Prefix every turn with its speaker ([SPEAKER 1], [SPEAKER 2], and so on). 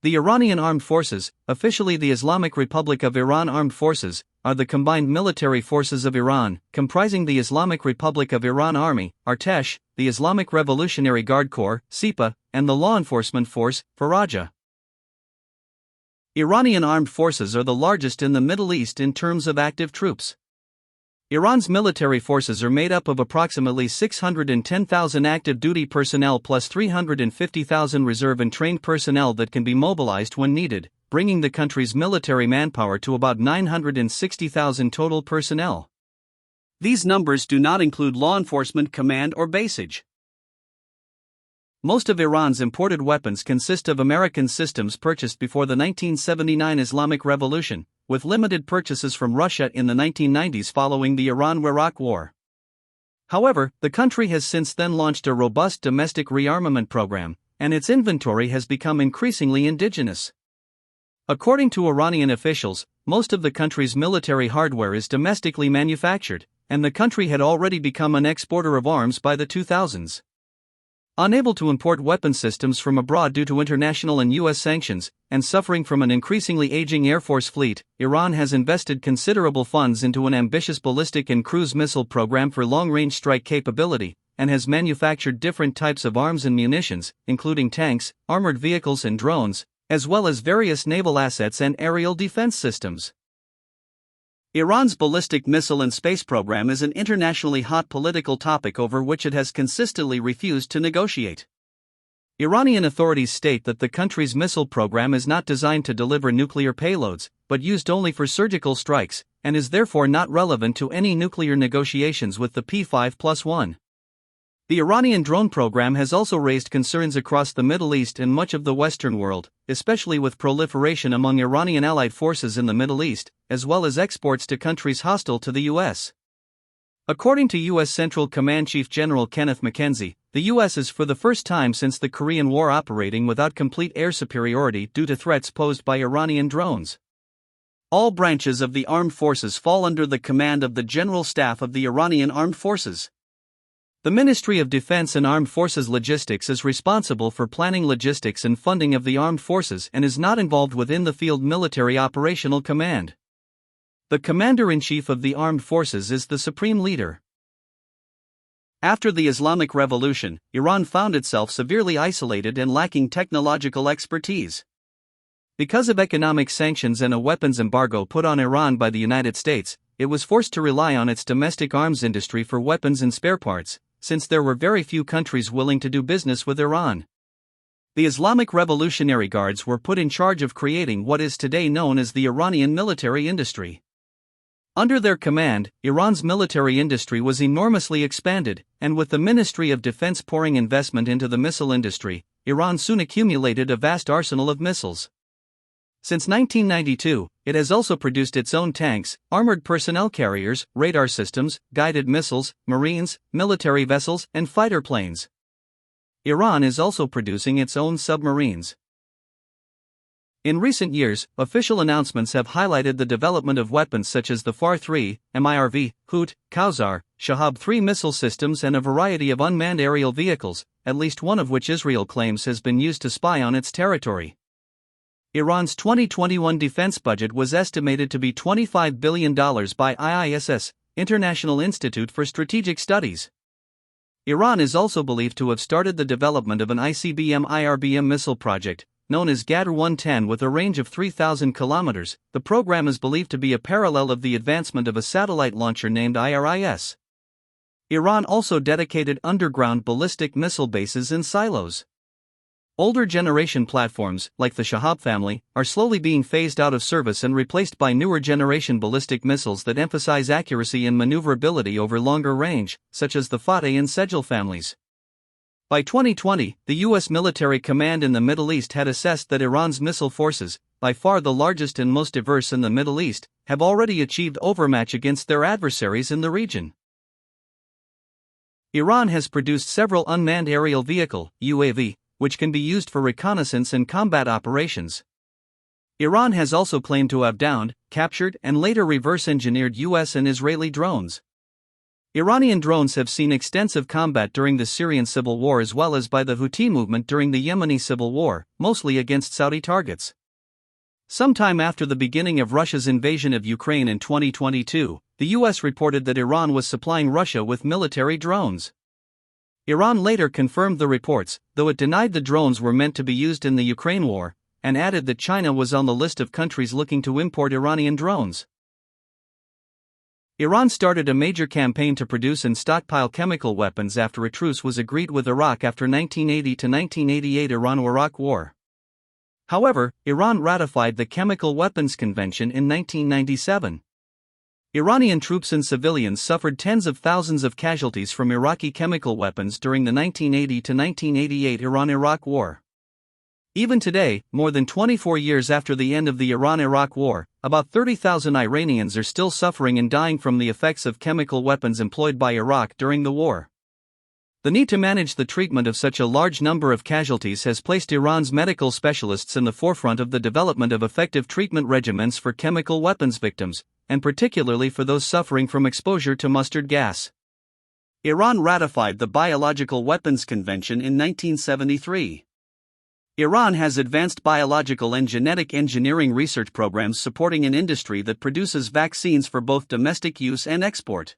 [SPEAKER 1] The Iranian Armed Forces, officially the Islamic Republic of Iran Armed Forces, are the combined military forces of Iran, comprising the Islamic Republic of Iran Army, Artesh, the Islamic Revolutionary Guard Corps, Sepa, and the law enforcement force, Faraja. Iranian armed forces are the largest in the Middle East in terms of active troops. Iran's military forces are made up of approximately 610,000 active duty personnel plus 350,000 reserve and trained personnel that can be mobilized when needed, bringing the country's military manpower to about 960,000 total personnel. These numbers do not include law enforcement command or basage. Most of Iran's imported weapons consist of American systems purchased before the 1979 Islamic Revolution, with limited purchases from Russia in the 1990s following the Iran-Iraq War. However, the country has since then launched a robust domestic rearmament program, and its inventory has become increasingly indigenous. According to Iranian officials, most of the country's military hardware is domestically manufactured, and the country had already become an exporter of arms by the 2000s. Unable to import weapon systems from abroad due to international and U.S. sanctions, and suffering from an increasingly aging Air Force fleet, Iran has invested considerable funds into an ambitious ballistic and cruise missile program for long-range strike capability, and has manufactured different types of arms and munitions, including tanks, armored vehicles and drones, as well as various naval assets and aerial defense systems. Iran's ballistic missile and space program is an internationally hot political topic over which it has consistently refused to negotiate. Iranian authorities state that the country's missile program is not designed to deliver nuclear payloads, but used only for surgical strikes, and is therefore not relevant to any nuclear negotiations with the P5+1. The Iranian drone program has also raised concerns across the Middle East and much of the Western world, especially with proliferation among Iranian allied forces in the Middle East, as well as exports to countries hostile to the U.S. According to U.S. Central Command Chief General Kenneth McKenzie, the U.S. is for the first time since the Korean War operating without complete air superiority due to threats posed by Iranian drones. All branches of the armed forces fall under the command of the General Staff of the Iranian Armed Forces. The Ministry of Defense and Armed Forces Logistics is responsible for planning logistics and funding of the armed forces and is not involved within the Field Military Operational Command. The Commander-in-Chief of the Armed Forces is the Supreme Leader. After the Islamic Revolution, Iran found itself severely isolated and lacking technological expertise. Because of economic sanctions and a weapons embargo put on Iran by the United States, it was forced to rely on its domestic arms industry for weapons and spare parts, since there were very few countries willing to do business with Iran. The Islamic Revolutionary Guards were put in charge of creating what is today known as the Iranian military industry. Under their command, Iran's military industry was enormously expanded, and with the Ministry of Defense pouring investment into the missile industry, Iran soon accumulated a vast arsenal of missiles. Since 1992, it has also produced its own tanks, armored personnel carriers, radar systems, guided missiles, marines, military vessels, and fighter planes. Iran is also producing its own submarines. In recent years, official announcements have highlighted the development of weapons such as the FAR-3, MIRV, Hoot, Kawsar, Shahab-3 missile systems and a variety of unmanned aerial vehicles, at least one of which Israel claims has been used to spy on its territory. Iran's 2021 defense budget was estimated to be $25 billion by IISS, International Institute for Strategic Studies. Iran is also believed to have started the development of an ICBM-IRBM missile project, known as Gadr-110 with a range of 3,000 kilometers. The program is believed to be a parallel of the advancement of a satellite launcher named IRIS. Iran also dedicated underground ballistic missile bases in silos. Older generation platforms, like the Shahab family, are slowly being phased out of service and replaced by newer generation ballistic missiles that emphasize accuracy and maneuverability over longer range, such as the Fateh and Sejal families. By 2020, the U.S. military command in the Middle East had assessed that Iran's missile forces, by far the largest and most diverse in the Middle East, have already achieved overmatch against their adversaries in the region. Iran has produced several unmanned aerial vehicle, UAV, which can be used for reconnaissance and combat operations. Iran has also claimed to have downed, captured, and later reverse-engineered U.S. and Israeli drones. Iranian drones have seen extensive combat during the Syrian civil war as well as by the Houthi movement during the Yemeni civil war, mostly against Saudi targets. Sometime after the beginning of Russia's invasion of Ukraine in 2022, the US reported that Iran was supplying Russia with military drones. Iran later confirmed the reports, though it denied the drones were meant to be used in the Ukraine war, and added that China was on the list of countries looking to import Iranian drones. Iran started a major campaign to produce and stockpile chemical weapons after a truce was agreed with Iraq after 1980 to 1988 Iran-Iraq War. However, Iran ratified the Chemical Weapons Convention in 1997. Iranian troops and civilians suffered tens of thousands of casualties from Iraqi chemical weapons during the 1980 to 1988 Iran-Iraq War. Even today, more than 24 years after the end of the Iran-Iraq War, about 30,000 Iranians are still suffering and dying from the effects of chemical weapons employed by Iraq during the war. The need to manage the treatment of such a large number of casualties has placed Iran's medical specialists in the forefront of the development of effective treatment regimens for chemical weapons victims, and particularly for those suffering from exposure to mustard gas. Iran ratified the Biological Weapons Convention in 1973. Iran has advanced biological and genetic engineering research programs supporting an industry that produces vaccines for both domestic use and export.